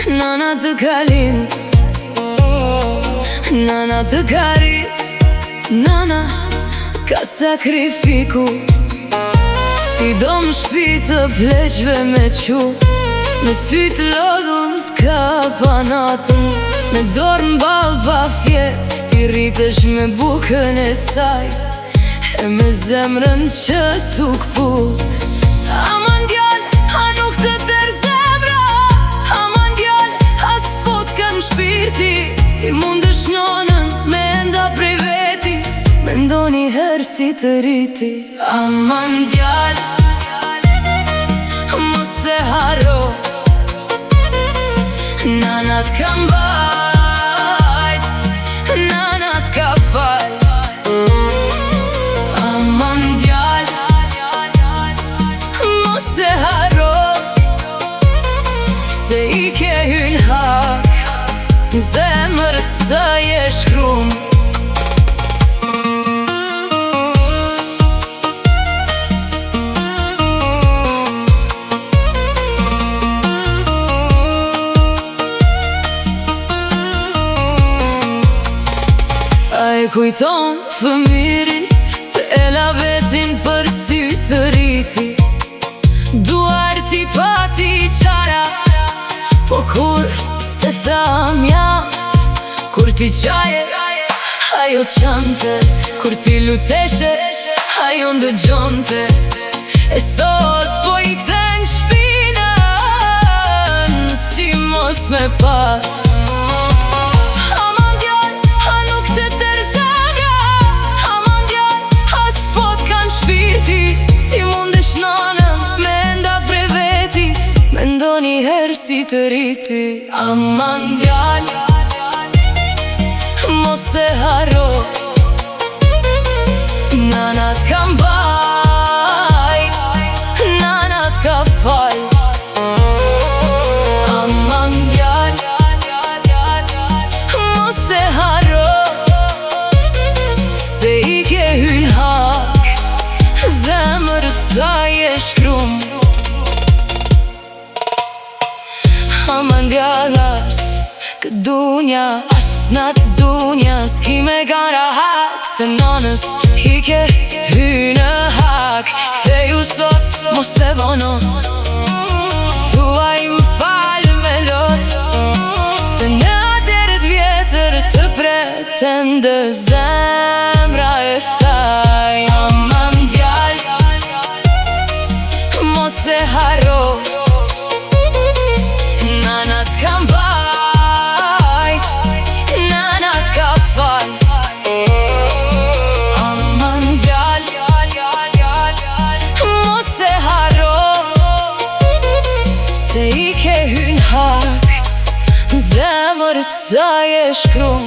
Nana të ka lind, nana të ka rrit, nana ka sakrifiku. Ti do më shpi të pleqve me qu, me sytë lodhun t'ka panatën, me dorë m'bal pa fjet, ti rritesh me bukën e saj, e me zemrën që s'u kput. Aman djall, a nuk të tër zemra, aman djall, a s'po t'kan shpirti, si mundesh nonën me enda prej vetit, me ndoni herë si të rriti. Aman djall, mos e haro, nana t'ka mbajt, nana t'ka fal. Aman djall, mos e haro, se i ke hyn hak, zemër të saj e shkrum. E kujton fëmirin, se e la vetin për ty të rriti. Duar ti pati qara, po kur s'te tha mjaft. Kur ti qaje, ajo qante, kur ti luteshe, ajo ndëgjonte. E sot po i kthen shpinën, si mos me pas. Si mundesh nanën me enda prej vetit, me ndoni herë si të rriti. Aman djall, mos e haro, nana t'ka mbajt, nana t'ka fal. Aman djall, mos e haro, se i ke hyn hak, zemër të saj e shkrum. Aman djall, as këtë dunja, as natë dunja, s'ki me gan rahat, se nanës i ke hynë hak. Ktheju sot, mos e vonon, thuaj m'fal me lot, se në atërët vjetër të pretende zemra e saj. Aman djall, mos e haro, nana t'ka mbajt, nana t'ka fal. Aman djall, mos e haro, se i ke hyn hak, zemër të saj e shkrum.